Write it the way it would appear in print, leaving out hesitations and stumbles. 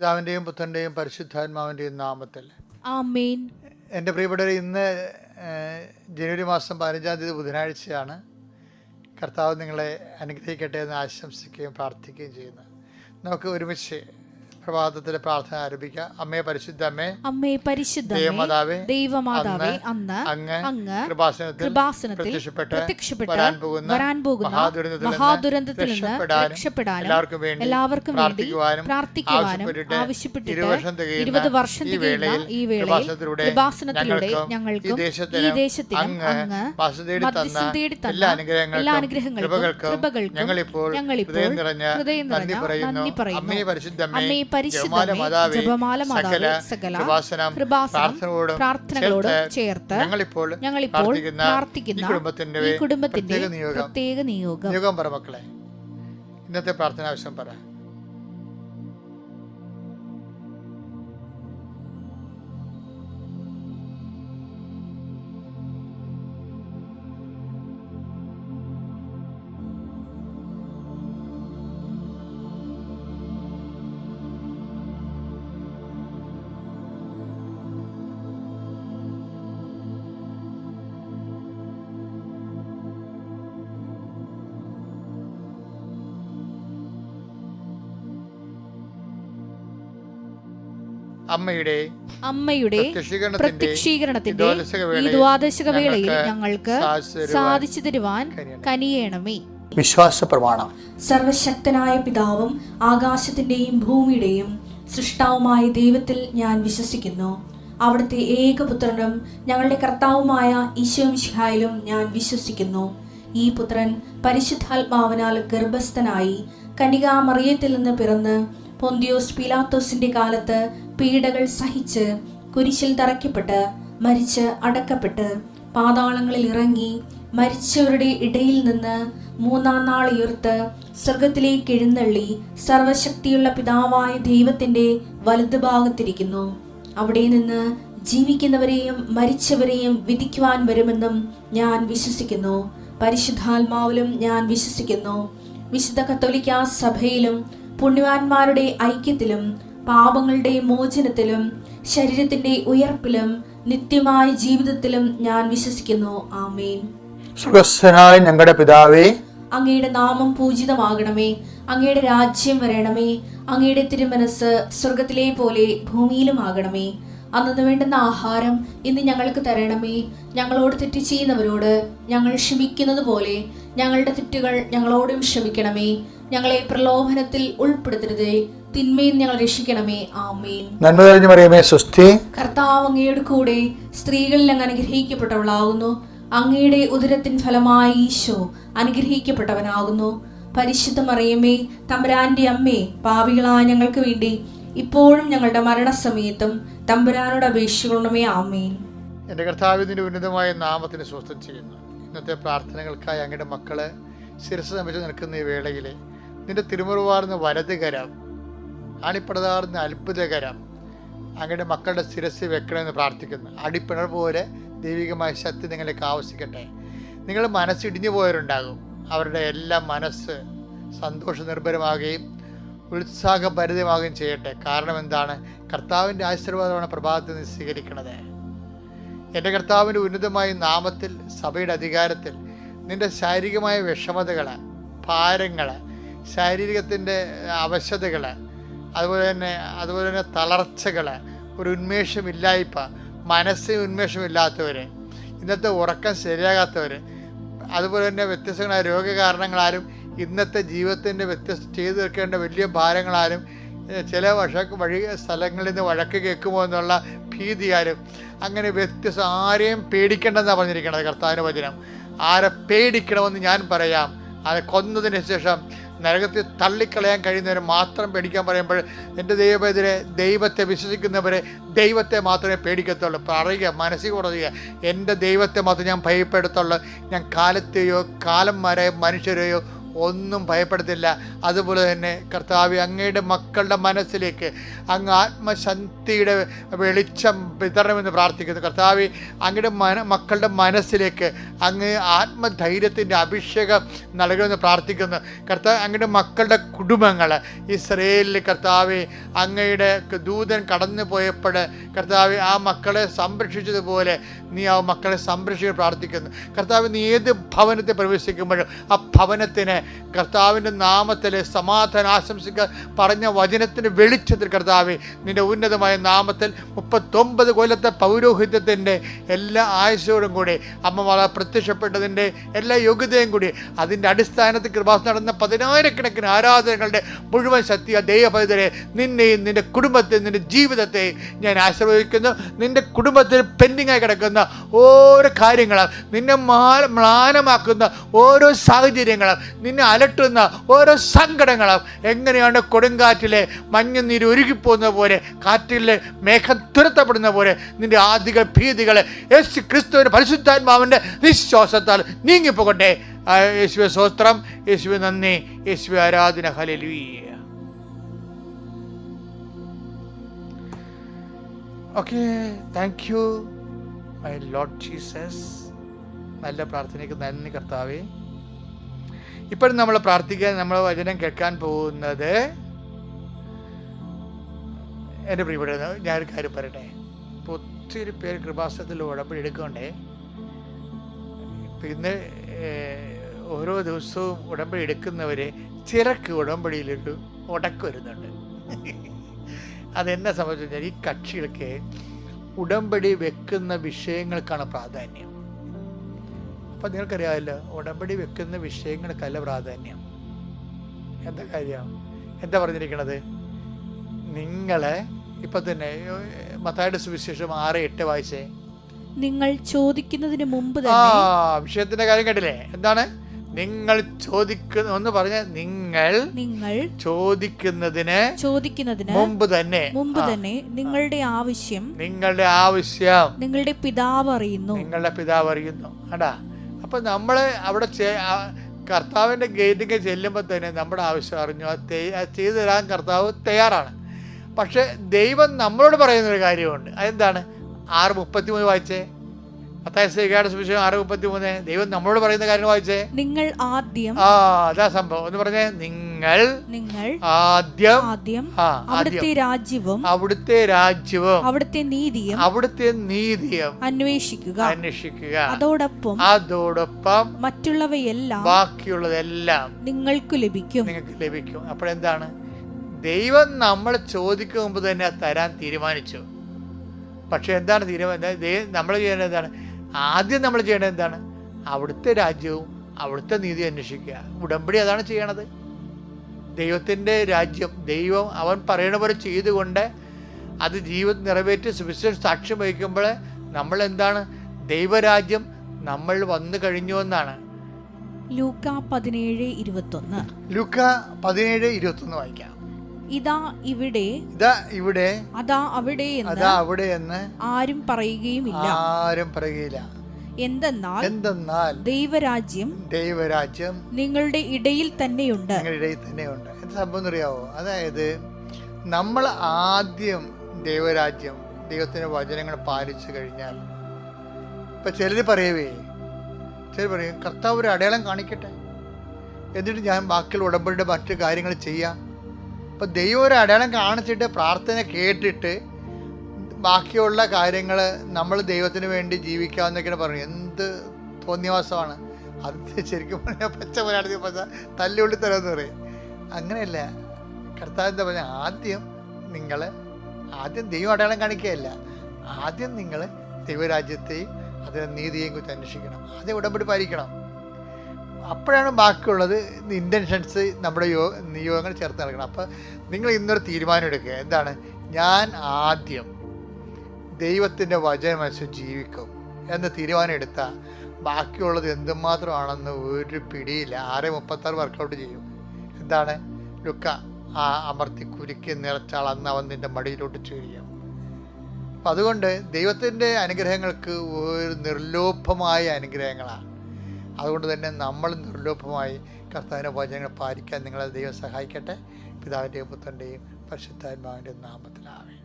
പിതാവിൻ്റെയും പുത്രൻ്റെയും പരിശുദ്ധാത്മാവിൻ്റെയും നാമത്തിൽ ആമേൻ. എൻ്റെ പ്രിയപ്പെട്ടവർ, ഇന്ന് ജനുവരി മാസം 15-ാം തീയതി ബുധനാഴ്ചയാണ്. കർത്താവ് നിങ്ങളെ അനുഗ്രഹിക്കട്ടെ എന്ന് ആശംസിക്കുകയും പ്രാർത്ഥിക്കുകയും ചെയ്യുന്നു. നമുക്ക് ഒരുമിച്ച് പ്രഭാതത്തിലെ പ്രാർത്ഥന ആരംഭിക്കാം. അമ്മേ പരിശുദ്ധ അമ്മേ, അമ്മേ പരിശുദ്ധ ദൈവമാതാവേ, അങ്ങ് കൃപാസനത്തിൽ പ്രത്യക്ഷപ്പെട്ട് വരാൻ പോകുന്ന മഹാദുരന്തത്തിൽ നിന്ന് രക്ഷപ്പെടാനും എല്ലാവർക്കും വേണ്ടി പ്രാർത്ഥിക്കുവാനും ആവശ്യപ്പെട്ടിട്ട് 20 വർഷം തികയുന്ന ഈ വേളയിൽ കൃപാസനത്തിലൂടെ ഞങ്ങൾക്കും ഈ ദേശത്തിനും അങ്ങ് മധ്യസ്ഥം തേടി തന്ന എല്ലാ അനുഗ്രഹങ്ങൾക്കും കൃപകൾക്കും ഞങ്ങളിപ്പോൾ ഹൃദയം നിറഞ്ഞ നന്ദി പറയുന്നു. അമ്മേ പരിശുദ്ധ അമ്മേ, ജപമാല മാതാവേ, സകല പ്രാർത്ഥനകളോട് ചേർത്ത് ഞങ്ങളിപ്പോൾ പ്രാർത്ഥിക്കുന്ന ഈ കുടുംബത്തിന്റെ പ്രത്യേക നിയോഗം പറ മക്കളെ. ഇന്നത്തെ പ്രാർത്ഥന ആവശ്യം പറ. അമ്മയുടെ പ്രത്യക്ഷീകരണത്തിന്റെ ഈ ദ്വാദശക വേളയിൽ ഞങ്ങൾക്ക് സാധിച്ചു തരുവാൻ കനിയേണമേ. വിശ്വാസ പ്രമാണം. സർവശക്തനായ പിതാവും ആകാശത്തിന്റെയും ഭൂമിയുടെയും സൃഷ്ടാവുമായ ദൈവത്തിൽ ഞാൻ വിശ്വസിക്കുന്നു. അവിടുത്തെ ഏകപുത്രനും ഞങ്ങളുടെ കർത്താവുമായ ഈശോമിശിഹായിലും ഞാൻ വിശ്വസിക്കുന്നു. ഈ പുത്രൻ പരിശുദ്ധാത്മാവിനാൽ ഗർഭസ്ഥനായി കന്യകാമറിയത്തിൽ നിന്ന് പിറന്ന് പൊന്തിയോസ് പീലാത്തോസിന്റെ കാലത്ത് പീഡകൾ സഹിച്ച് കുരിശിൽ തറയ്ക്കപ്പെട്ട് മരിച്ച് അടക്കപ്പെട്ട് പാതാളങ്ങളിൽ ഇറങ്ങി മരിച്ചവരുടെ ഇടയിൽ നിന്ന് 3-ാം നാൾ ഉയർത്ത് സ്വർഗത്തിലേക്ക് എഴുന്നള്ളി സർവശക്തിയുള്ള പിതാവായ ദൈവത്തിന്റെ വലതുഭാഗത്തിരിക്കുന്നു. അവിടെ നിന്ന് ജീവിക്കുന്നവരെയും മരിച്ചവരെയും വിധിക്കുവാൻ വരുമെന്നും ഞാൻ വിശ്വസിക്കുന്നു. പരിശുദ്ധാത്മാവിലും ഞാൻ വിശ്വസിക്കുന്നു. വിശുദ്ധ കത്തോലിക്കാ സഭയിലും പുണ്യവാന്മാരുടെ ഐക്യത്തിലും പാപങ്ങളുടെ മോചനത്തിലും ശരീരത്തിന്റെ ഉയർപ്പിലും നിത്യമായ ജീവിതത്തിലും ഞാൻ വിശ്വസിക്കുന്നു. ആമേൻ. സ്വർഗ്ഗസ്ഥനായ ഞങ്ങളുടെ പിതാവേ, അങ്ങയുടെ നാമം പൂജിതമാകണമേ. അങ്ങയുടെ രാജ്യം വരണമേ. അങ്ങയുടെ തിരുമനസ് സ്വർഗത്തിലെ പോലെ ഭൂമിയിലും ആകണമേ. അന്നു വേണ്ടുന്ന ആഹാരം ഇന്ന് ഞങ്ങൾക്ക് തരണമേ. ഞങ്ങളോട് തെറ്റ് ചെയ്യുന്നവരോട് ഞങ്ങൾ ക്ഷമിക്കുന്നത് പോലെ ഞങ്ങളുടെ തെറ്റുകൾ ഞങ്ങളോടും ക്ഷമിക്കണമേ. ഞങ്ങളെ പ്രലോഭനത്തിൽ ഉൾപ്പെടുത്തരുതേ, തിന്മയിൽ ഞങ്ങൾ രക്ഷിക്കണമേ. ആമേൻ. നന്മ നിറഞ്ഞ മറിയമേ, സ്വസ്തി. കർത്താവ് അങ്ങയുടെ കൂടെ സ്ത്രീകളിൽ അങ്ങ് അനുഗ്രഹിക്കപ്പെട്ടവളാകുന്നു. അങ്ങയുടെ ഉദരത്തിൻ ഫലമായി ഈശോ അനുഗ്രഹിക്കപ്പെട്ടവനാകുന്നു. പരിശുദ്ധ മറിയമേ, തമ്പുരാന്റെ അമ്മേ, പാപികളായ ഞങ്ങൾക്ക് വേണ്ടി ഇപ്പോഴും ഞങ്ങളുടെ മരണസമയത്തും തമ്പുരാനോട് അപേക്ഷിക്കണമേ. ആമേൻ. എൻ്റെ കർത്താവിന്റെ ഉന്നതമായ നാമത്തിന് സ്വസ്ഥം ചെയ്യുന്നു. ഇന്നത്തെ പ്രാർത്ഥനകൾക്കായി അങ്ങയുടെ മക്കള് ശിരസ് നമിച്ച് നിൽക്കുന്ന ഈ വേളയിലെ നിന്റെ തിരുമുറുവാർന്ന വലതുകരം, അണിപ്പടതാർന്ന അത്ഭുതകരം അങ്ങയുടെ മക്കളുടെ ശിരസ് വെക്കണമെന്ന് പ്രാർത്ഥിക്കുന്നു. അടിപ്പിണർ പോലെ ദൈവികമായ ശക്തി നിങ്ങളിലേക്ക് ആവശ്യിക്കട്ടെ. നിങ്ങൾ മനസ്സിടിഞ്ഞു പോയവരുണ്ടാകും. അവരുടെ എല്ലാം മനസ്സ് സന്തോഷ നിർഭരമാകുകയും ഉത്സാഹഭരിതമാകുകയും ചെയ്യട്ടെ. കാരണം എന്താണ്? കർത്താവിൻ്റെ ആശീർവാദമാണ് പ്രഭാതത്തിൽ നിന്ന് സ്വീകരിക്കുന്നത്. എൻ്റെ കർത്താവിൻ്റെ ഉന്നതമായ നാമത്തിൽ സഭയുടെ അധികാരത്തിൽ നിൻ്റെ ശാരീരികമായ വിഷമതകൾ, ഭാരങ്ങൾ, ശാരീരികത്തിൻ്റെ അവശതകൾ, അതുപോലെ തന്നെ തളർച്ചകൾ, ഒരു ഉന്മേഷമില്ലായ്പ, മനസ്സിന് ഉന്മേഷമില്ലാത്തവർ, ഇന്നത്തെ ഉറക്കം ശരിയാകാത്തവർ, അതുപോലെ തന്നെ വ്യത്യസ്തങ്ങളായ രോഗകാരണങ്ങളാലും ഇന്നത്തെ ജീവിതത്തിൻ്റെ ചെയ്തു തീർക്കേണ്ട വലിയ ഭാരങ്ങളാലും ചില വഴി സ്ഥലങ്ങളിൽ നിന്ന് വഴക്ക് കേൾക്കുമോ എന്നുള്ള ഭീതിയാലും അങ്ങനെ ആരെയും പേടിക്കേണ്ടെന്നാണ് പറഞ്ഞിരിക്കുന്നത് കർത്താവിൻ്റെ വചനം. ആരെ പേടിക്കണമെന്ന് ഞാൻ പറയാം. ആരെ കൊന്നതിന് ശേഷം നരകത്തിൽ തള്ളിക്കളയാൻ കഴിയുന്നവരെ മാത്രം പേടിക്കാൻ പറയുമ്പോൾ എൻ്റെ ദൈവത്തെ വിശ്വസിക്കുന്നവരെ ദൈവത്തെ മാത്രമേ പേടിക്കത്തുള്ളൂ. പറയുക, മനസ്സിൽ പറയുക, എൻ്റെ ദൈവത്തെ മാത്രമേ ഞാൻ ഭയപ്പെടുത്തുള്ളൂ. ഞാൻ കാലത്തെയോ കാലം വരെ മനുഷ്യരെയോ ഒന്നും ഭയപ്പെടുത്തില്ല. അതുപോലെ തന്നെ കർത്താവെ, അങ്ങയുടെ മക്കളുടെ മനസ്സിലേക്ക് അങ്ങ് ആത്മശക്തിയുടെ വെളിച്ചം വിതരണമെന്ന് പ്രാർത്ഥിക്കുന്നു. കർത്താവെ, അങ്ങയുടെ മക്കളുടെ മനസ്സിലേക്ക് അങ്ങ് ആത്മധൈര്യത്തിൻ്റെ അഭിഷേകം നൽകണമെന്ന് പ്രാർത്ഥിക്കുന്നു. കർത്താവ്, അങ്ങയുടെ മക്കളുടെ കുടുംബങ്ങൾ ഇസ്രയേലിൽ കർത്താവെ, അങ്ങയുടെ ദൂതൻ കടന്നു പോയപ്പോൾ കർത്താവെ, ആ മക്കളെ സംരക്ഷിച്ചതുപോലെ നീ ആ മക്കളെ സംരക്ഷിക്കാൻ പ്രാർത്ഥിക്കുന്നു. കർത്താവ്, നീ ഏത് ഭവനത്തിൽ പ്രവേശിക്കുമ്പോഴും ആ ഭവനത്തിന് കർത്താവിൻ്റെ നാമത്തിൽ സമാധാനം ആശംസിക്കാൻ പറഞ്ഞ വചനത്തിൻ്റെ വെളിച്ചത്തിൽ കർത്താവെ, നിൻ്റെ ഉന്നതമായ നാമത്തിൽ 39 കൊല്ലത്തെ പൗരോഹിത്യത്തിൻ്റെ എല്ലാ ആയുസ്സോടും കൂടി അമ്മമാർ പ്രത്യക്ഷപ്പെട്ടതിൻ്റെ എല്ലാ യോഗ്യതയും കൂടി അതിൻ്റെ അടിസ്ഥാനത്തിൽ കൃപാസനം നടന്ന 10,000-കണക്കിന് ആരാധനകളുടെ മുഴുവൻ ശക്തി ദൈവപൈതരെ, നിന്നെയും നിൻ്റെ കുടുംബത്തെയും നിൻ്റെ ജീവിതത്തെയും ഞാൻ ആശീർവദിക്കുന്നു. നിൻ്റെ കുടുംബത്തിൽ പെൻഡിങ്ങായി കിടക്കുന്ന ഓരോ കാര്യങ്ങളും, നിന്നെ മ്ലാനമാക്കുന്ന ഓരോ സാഹചര്യങ്ങളും, നിന്നെ അലട്ടുന്ന ഓരോ സങ്കടങ്ങളും എങ്ങനെയാണ് കൊടുങ്കാറ്റിലെ മഞ്ഞുനീര് ഉരുകിപ്പോകുന്ന പോലെ, കാറ്റിലെ മേഘം തുരത്തപ്പെടുന്ന പോലെ നിന്റെ ആദികൾ ഭീതികൾ യേശു ക്രിസ്തുവിൻ്റെ പരിശുദ്ധാത്മാവിൻ്റെ നിശ്വാസത്താൽ നീങ്ങിപ്പോകട്ടെ. യേശുവേ സ്തോത്രം, യേശുവേ നന്ദി, യേശുവേ ആരാധന. Hallelujah. Okay, thank you my Lord Jesus. നല്ല പ്രാർത്ഥനയ്ക്ക് നന്ദി കർത്താവേ. ഇപ്പോഴും നമ്മൾ പ്രാർത്ഥിക്കാൻ, നമ്മൾ വചനം കേൾക്കാൻ പോകുന്നത്, എൻ്റെ പ്രിയപ്പെട്ട ഞാനൊരു കാര്യം പറയട്ടെ. ഇപ്പോൾ ഒത്തിരി പേര് കൃപാസനത്തിൽ ഉടമ്പടി എടുക്കണ്ടേ. പിന്നെ ഓരോ ദിവസവും ഉടമ്പടി എടുക്കുന്നവർ ചിലർക്ക് ഉടമ്പടിയിലൊരു ഉടക്ക് വരുന്നുണ്ട്. അതെന്നെ സംബന്ധിച്ച് കഴിഞ്ഞാൽ ഈ കക്ഷികൾക്ക് ഉടമ്പടി വെക്കുന്ന വിഷയങ്ങൾക്കാണ് പ്രാധാന്യം. അപ്പം നിങ്ങൾക്കറിയാമല്ലോ, ഉടമ്പടി വെക്കുന്ന വിഷയങ്ങൾക്കല്ല പ്രാധാന്യം. എന്താ കാര്യം? എന്താ പറഞ്ഞിരിക്കണത്? നിങ്ങളെ ഇപ്പം തന്നെ മത്തായിയുടെ സുവിശേഷം 6:8 വായിച്ചേ. നിങ്ങൾ ചോദിക്കുന്നതിന് മുമ്പ് തന്നെ. വിഷയത്തിന്റെ കാര്യം കേട്ടില്ലേ? എന്താണ് നിങ്ങൾ ചോദിക്കുന്ന ഒന്ന് പറഞ്ഞ? നിങ്ങൾ ചോദിക്കുന്നതിന് മുമ്പ് തന്നെ നിങ്ങളുടെ ആവശ്യം നിങ്ങളുടെ പിതാവ് അറിയുന്നു. അടാ, അപ്പൊ നമ്മള് അവിടെ കർത്താവിന്റെ ഗേറ്റിലേക്ക് ചെല്ലുമ്പോൾ തന്നെ നമ്മുടെ ആവശ്യം അറിഞ്ഞു, അത് ചെയ്തു തരാൻ കർത്താവ് തയ്യാറാണ്. പക്ഷെ ദൈവം നമ്മളോട് പറയുന്നൊരു കാര്യമുണ്ട്. അതെന്താണ്? 6:33 വായിച്ചേ. മത്തായിയുടെ സുവിശേഷം 6:33. ദൈവം നമ്മളോട് പറയുന്ന കാര്യം വായിച്ചേ. നിങ്ങൾ ആദ്യം, അതാ സംഭവം. ഒന്ന് പറഞ്ഞേ, നിങ്ങൾ ആദ്യം അവിടുത്തെ രാജ്യവും അവിടുത്തെ നീതിയും അന്വേഷിക്കുക. അതോടൊപ്പം മറ്റുള്ളവയെല്ലാം, ബാക്കിയുള്ളതെല്ലാം നിങ്ങൾക്ക് ലഭിക്കും. അപ്പോഴെന്താണ്? ദൈവം നമ്മൾ ചോദിക്കും മുമ്പ് തന്നെ തരാൻ തീരുമാനിച്ചു. പക്ഷെ എന്താണ് തീരുമാനം? നമ്മൾ ചെയ്യേണ്ടത് എന്താണ്? ആദ്യം നമ്മൾ ചെയ്യേണ്ടത് എന്താണ്? അവിടുത്തെ രാജ്യവും അവിടുത്തെ നീതി അന്വേഷിക്കുക. ഉടമ്പടി അതാണ് ചെയ്യണത്. ദൈവത്തിൻ്റെ രാജ്യം ദൈവം അവൻ പറയണ പോലെ ചെയ്തുകൊണ്ട് അത് ജീവിതം നിറവേറ്റി സുവിശേഷം സാക്ഷ്യം വഹിക്കുമ്പോൾ നമ്മൾ എന്താണ്? ദൈവരാജ്യം നമ്മൾ വന്നു കഴിഞ്ഞു എന്നാണ്. ലൂക്കാ 17:21. ലൂക്കാ 17:21 വായിക്കാം. ഇതാ ഇവിടെ അതാ അവിടെ എന്ന് ആരും പറയുകയില്ല. എന്തെന്നാൽ ദൈവരാജ്യം നിങ്ങളുടെ ഇടയിൽ തന്നെയുണ്ട്. എന്ത് സംഭവം അറിയാവോ? അതായത് നമ്മൾ ആദ്യം ദൈവരാജ്യം, ദൈവത്തിന്റെ വചനങ്ങൾ പാലിച്ചു കഴിഞ്ഞാൽ, ഇപ്പൊ ചിലർ പറയും കർത്താവ് ഒരു അടയാളം കാണിക്കട്ടെ, എന്നിട്ട് ഞാൻ ബാക്കിയുള്ള ഉടമ്പടിയുടെ മറ്റു കാര്യങ്ങൾ ചെയ്യാം. അപ്പം ദൈവം ഒരു അടയാളം കാണിച്ചിട്ട് പ്രാർത്ഥന കേട്ടിട്ട് ബാക്കിയുള്ള കാര്യങ്ങൾ നമ്മൾ ദൈവത്തിന് വേണ്ടി ജീവിക്കാമെന്നൊക്കെയാണ് പറഞ്ഞു. എന്ത് തോന്നിയവാസമാണ് അത്! ശരിക്കും പറഞ്ഞാൽ പച്ച മലയാളത്തിൽ പറഞ്ഞാൽ തല്ലുള്ളി തരാമെന്ന് പറയും. അങ്ങനെയല്ല. കർത്താവ് എന്താ പറഞ്ഞാൽ? ആദ്യം ദൈവം അടയാളം കാണിക്കുകയല്ല, ആദ്യം നിങ്ങൾ ദൈവരാജ്യത്തെയും അതിനെ നീതിയെയും കുറിച്ച് അന്വേഷിക്കണം. ആദ്യം ഉടമ്പടി പാലിക്കണം. അപ്പോഴാണ് ബാക്കിയുള്ളത് ഇൻറ്റൻഷൻസ്, നമ്മുടെ നിയോഗങ്ങൾ ചേർത്ത് നൽകണം. അപ്പോൾ നിങ്ങൾ ഇന്നൊരു തീരുമാനം എടുക്കുക. എന്താണ്? ഞാൻ ആദ്യം ദൈവത്തിൻ്റെ വചനമനുസരിച്ച് ജീവിക്കും എന്ന തീരുമാനം എടുത്താൽ ബാക്കിയുള്ളത് എന്തുമാത്രമാണെന്ന് ഒരു പിടിയില്ല. 6:36 വർക്കൗട്ട് ചെയ്യും. എന്താണ്? ലുക്ക അമർത്തി കുരുക്കി നിറച്ചാൾ അന്ന് അവൻ നിൻ്റെ മടിയിലോട്ട് ചേരും. അപ്പം അതുകൊണ്ട് ദൈവത്തിൻ്റെ അനുഗ്രഹങ്ങൾക്ക് ഒരു നിർലോഭമായ അനുഗ്രഹങ്ങളാണ്. അതുകൊണ്ട് തന്നെ നമ്മൾ നിർലോഭമായി കർത്താവിൻ്റെ വചനങ്ങൾ പാലിക്കാൻ നിങ്ങളെ ദൈവം സഹായിക്കട്ടെ. പിതാവിൻ്റെയും പുത്രൻ്റെയും പരിശുദ്ധാത്മാവിൻ്റെ നാമത്തിലാവേ.